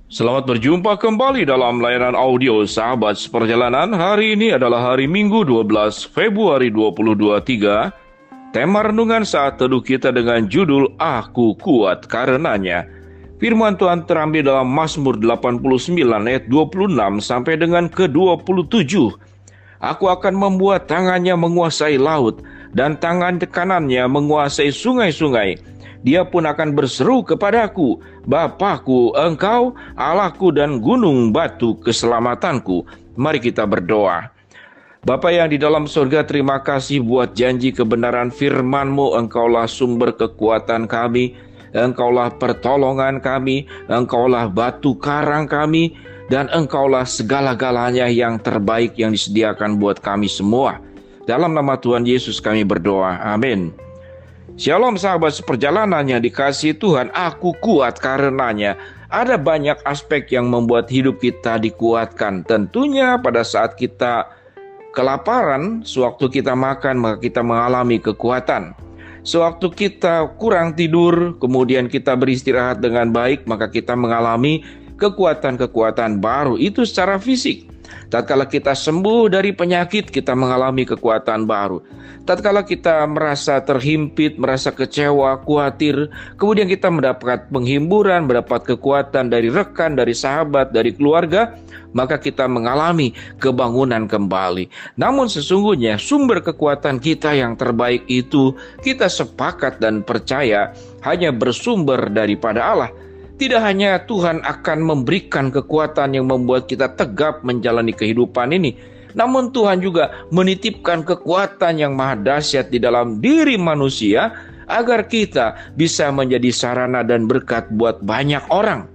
Selamat berjumpa kembali dalam layanan audio Sahabat Seperjalanan. Hari ini adalah hari Minggu 12 Februari 2023. Tema renungan saat teduh kita dengan judul Aku Kuat Karenanya. Firman Tuhan terambil dalam Mazmur 89 ayat 26 sampai dengan ke-27. Aku akan membuat tangannya menguasai laut dan tangan kanannya menguasai sungai-sungai. Dia pun akan berseru kepadaku, Bapakku, Engkau, Allahku dan gunung batu keselamatanku. Mari kita berdoa. Bapa yang di dalam surga, terima kasih buat janji kebenaran firman-Mu. Engkaulah sumber kekuatan kami, Engkaulah pertolongan kami, Engkaulah batu karang kami, dan Engkaulah segala-galanya yang terbaik yang disediakan buat kami semua. Dalam nama Tuhan Yesus kami berdoa, amin. Shalom sahabat seperjalanan yang dikasihi Tuhan, aku kuat karenanya. Ada banyak aspek yang membuat hidup kita dikuatkan. Tentunya pada saat kita kelaparan, sewaktu kita makan maka kita mengalami kekuatan. Sewaktu kita kurang tidur, kemudian kita beristirahat dengan baik, maka kita mengalami kekuatan-kekuatan baru. Itu secara fisik. Tatkala kita sembuh dari penyakit, kita mengalami kekuatan baru. Tatkala kita merasa terhimpit, merasa kecewa, khawatir, kemudian kita mendapat penghiburan, mendapat kekuatan dari rekan, dari sahabat, dari keluarga, maka kita mengalami kebangunan kembali. Namun sesungguhnya sumber kekuatan kita yang terbaik itu, kita sepakat dan percaya hanya bersumber daripada Allah. Tidak hanya Tuhan akan memberikan kekuatan yang membuat kita tegap menjalani kehidupan ini, namun Tuhan juga menitipkan kekuatan yang maha dahsyat di dalam diri manusia agar kita bisa menjadi sarana dan berkat buat banyak orang.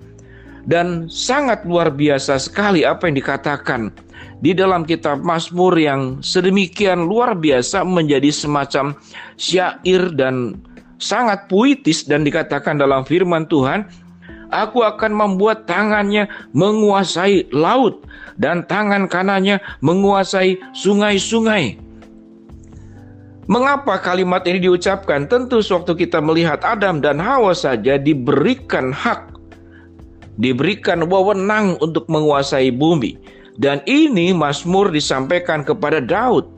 Dan sangat luar biasa sekali apa yang dikatakan di dalam kitab Mazmur yang sedemikian luar biasa, menjadi semacam syair dan sangat puitis, dan dikatakan dalam firman Tuhan, Aku akan membuat tangannya menguasai laut dan tangan kanannya menguasai sungai-sungai. Mengapa kalimat ini diucapkan? Tentu sewaktu kita melihat Adam dan Hawa saja diberikan hak, diberikan wewenang untuk menguasai bumi. Dan ini Mazmur disampaikan kepada Daud,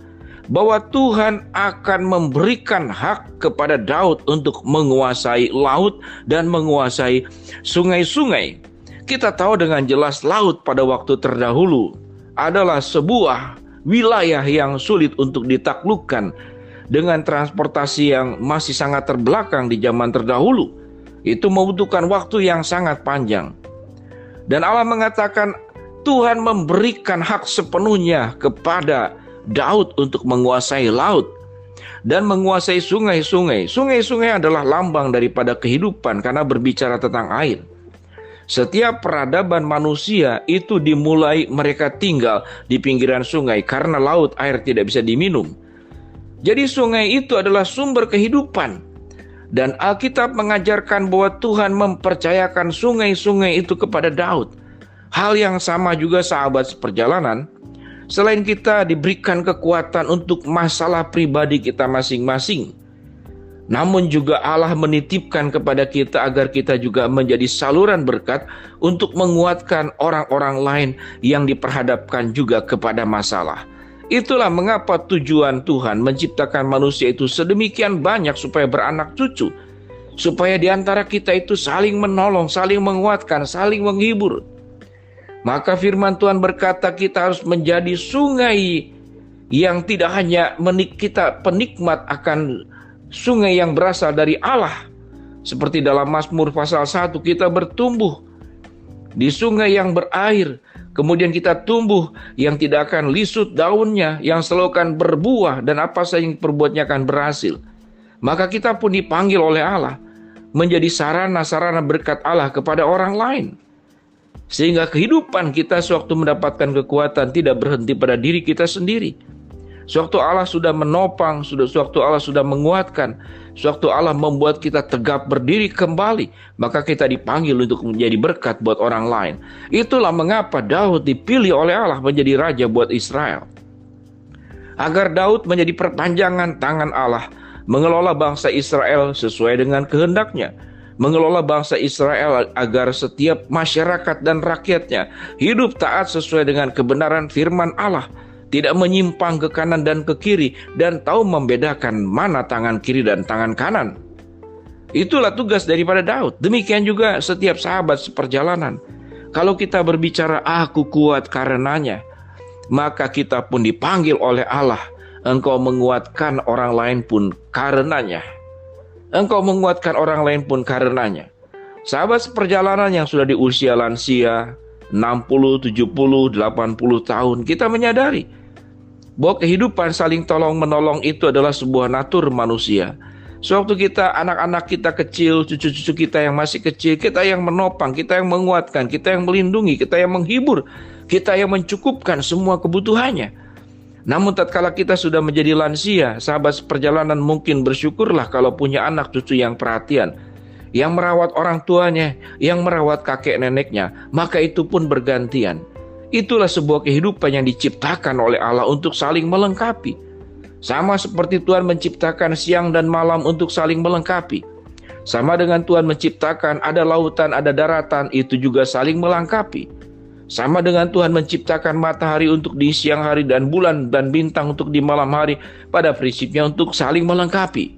bahwa Tuhan akan memberikan hak kepada Daud untuk menguasai laut dan menguasai sungai-sungai. Kita tahu dengan jelas laut pada waktu terdahulu adalah sebuah wilayah yang sulit untuk ditaklukkan dengan transportasi yang masih sangat terbelakang di zaman terdahulu. Itu membutuhkan waktu yang sangat panjang. Dan Allah mengatakan Tuhan memberikan hak sepenuhnya kepada Daud untuk menguasai laut dan menguasai sungai-sungai. Sungai-sungai adalah lambang daripada kehidupan karena berbicara tentang air. Setiap peradaban manusia itu dimulai mereka tinggal di pinggiran sungai karena laut air tidak bisa diminum. Jadi sungai itu adalah sumber kehidupan. Dan Alkitab mengajarkan bahwa Tuhan mempercayakan sungai-sungai itu kepada Daud. Hal yang sama juga sahabat seperjalanan. Selain kita diberikan kekuatan untuk masalah pribadi kita masing-masing, namun juga Allah menitipkan kepada kita agar kita juga menjadi saluran berkat untuk menguatkan orang-orang lain yang diperhadapkan juga kepada masalah. Itulah mengapa tujuan Tuhan menciptakan manusia itu sedemikian banyak supaya beranak cucu, supaya di antara kita itu saling menolong, saling menguatkan, saling menghibur. Maka firman Tuhan berkata kita harus menjadi sungai yang tidak hanya kita penikmat akan sungai yang berasal dari Allah. Seperti dalam Mazmur pasal 1, kita bertumbuh di sungai yang berair. Kemudian kita tumbuh yang tidak akan lisut daunnya, yang selalu akan berbuah, dan apa saja yang perbuatnya akan berhasil. Maka kita pun dipanggil oleh Allah menjadi sarana-sarana berkat Allah kepada orang lain. Sehingga kehidupan kita sewaktu mendapatkan kekuatan tidak berhenti pada diri kita sendiri. Sewaktu Allah sudah menopang, sewaktu Allah sudah menguatkan, sewaktu Allah membuat kita tegap berdiri kembali, maka kita dipanggil untuk menjadi berkat buat orang lain. Itulah mengapa Daud dipilih oleh Allah menjadi raja buat Israel. Agar Daud menjadi perpanjangan tangan Allah, mengelola bangsa Israel sesuai dengan kehendaknya. mengelola bangsa Israel agar setiap masyarakat dan rakyatnya hidup taat sesuai dengan kebenaran firman Allah, tidak menyimpang ke kanan dan ke kiri, dan tahu membedakan mana tangan kiri dan tangan kanan. Itulah tugas daripada Daud. Demikian juga setiap sahabat seperjalanan. Kalau kita berbicara aku kuat karenanya, maka kita pun dipanggil oleh Allah, engkau menguatkan orang lain pun karenanya. Engkau menguatkan orang lain pun karenanya. Sahabat seperjalanan yang sudah di usia lansia, 60, 70, 80 tahun, kita menyadari bahwa kehidupan saling tolong-menolong itu adalah sebuah natur manusia. Sewaktu kita, anak-anak kita kecil, cucu-cucu kita yang masih kecil, kita yang menopang, kita yang menguatkan, kita yang melindungi, kita yang menghibur, kita yang mencukupkan semua kebutuhannya. Namun tatkala kita sudah menjadi lansia, sahabat seperjalanan mungkin bersyukurlah kalau punya anak cucu yang perhatian, yang merawat orang tuanya, yang merawat kakek neneknya, maka itu pun bergantian. Itulah sebuah kehidupan yang diciptakan oleh Allah untuk saling melengkapi. Sama seperti Tuhan menciptakan siang dan malam untuk saling melengkapi. Sama dengan Tuhan menciptakan ada lautan, ada daratan, itu juga saling melengkapi. Sama dengan Tuhan menciptakan matahari untuk di siang hari dan bulan dan bintang untuk di malam hari, pada prinsipnya untuk saling melengkapi.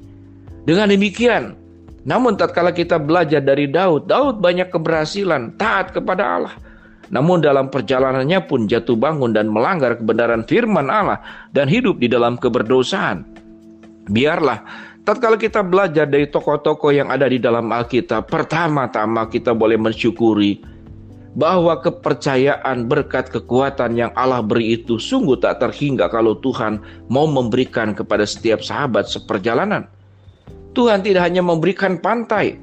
Dengan demikian, namun tatkala kita belajar dari Daud banyak keberhasilan, taat kepada Allah. Namun dalam perjalanannya pun jatuh bangun dan melanggar kebenaran firman Allah dan hidup di dalam keberdosaan. Biarlah tatkala kita belajar dari tokoh-tokoh yang ada di dalam Alkitab, pertama-tama kita boleh mensyukuri bahwa kepercayaan, berkat, kekuatan yang Allah beri itu sungguh tak terhingga kalau Tuhan mau memberikan kepada setiap sahabat seperjalanan. Tuhan tidak hanya memberikan pantai,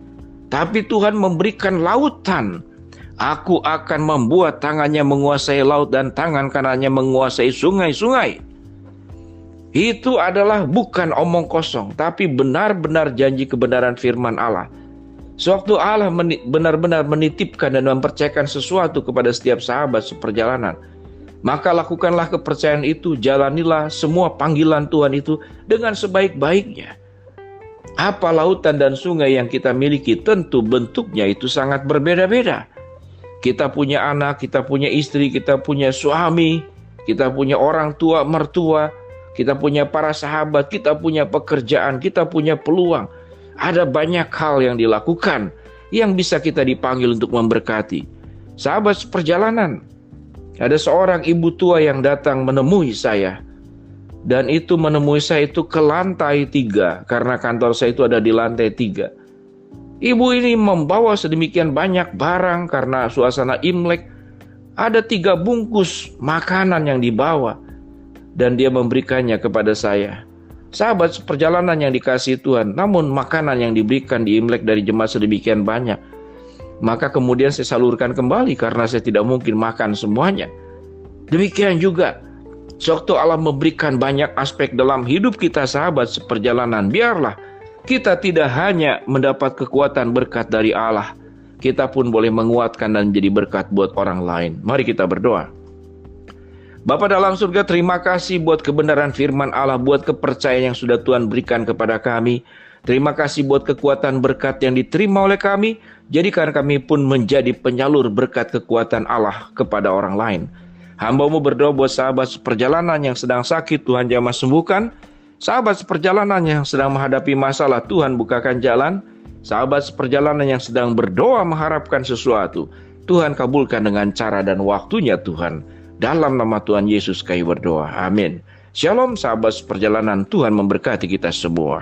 tapi Tuhan memberikan lautan. Aku akan membuat tangannya menguasai laut dan tangan kanannya menguasai sungai-sungai. Itu adalah bukan omong kosong, tapi benar-benar janji kebenaran firman Allah. Sewaktu Allah benar-benar menitipkan dan mempercayakan sesuatu kepada setiap sahabat seperjalanan, maka lakukanlah kepercayaan itu, jalanilah semua panggilan Tuhan itu dengan sebaik-baiknya. Apa lautan dan sungai yang kita miliki, tentu bentuknya itu sangat berbeda-beda. Kita punya anak, kita punya istri, kita punya suami, kita punya orang tua, mertua, kita punya para sahabat, kita punya pekerjaan, kita punya peluang. Ada banyak hal yang dilakukan yang bisa kita dipanggil untuk memberkati. Sahabat seperjalanan, ada seorang ibu tua yang datang menemui saya. Dan itu menemui saya itu ke lantai 3, karena kantor saya itu ada di lantai 3. Ibu ini membawa sedemikian banyak barang karena suasana Imlek. Ada 3 bungkus makanan yang dibawa. Dan dia memberikannya kepada saya. Sahabat seperjalanan yang dikasihi Tuhan, namun makanan yang diberikan di Imlek dari jemaat sedemikian banyak. Maka kemudian saya salurkan kembali karena saya tidak mungkin makan semuanya. Demikian juga, sewaktu Allah memberikan banyak aspek dalam hidup kita sahabat seperjalanan, biarlah kita tidak hanya mendapat kekuatan berkat dari Allah, kita pun boleh menguatkan dan menjadi berkat buat orang lain. Mari kita berdoa. Bapa dalam surga, terima kasih buat kebenaran firman Allah, buat kepercayaan yang sudah Tuhan berikan kepada kami. Terima kasih buat kekuatan berkat yang diterima oleh kami. Jadikan kami pun menjadi penyalur berkat kekuatan Allah kepada orang lain. Hamba-Mu berdoa buat sahabat seperjalanan yang sedang sakit, Tuhan jamah sembuhkan. Sahabat seperjalanan yang sedang menghadapi masalah, Tuhan bukakan jalan. Sahabat seperjalanan yang sedang berdoa mengharapkan sesuatu, Tuhan kabulkan dengan cara dan waktunya Tuhan. Dalam nama Tuhan Yesus kami berdoa. Amin. Shalom sahabat seperjalanan, Tuhan memberkati kita semua.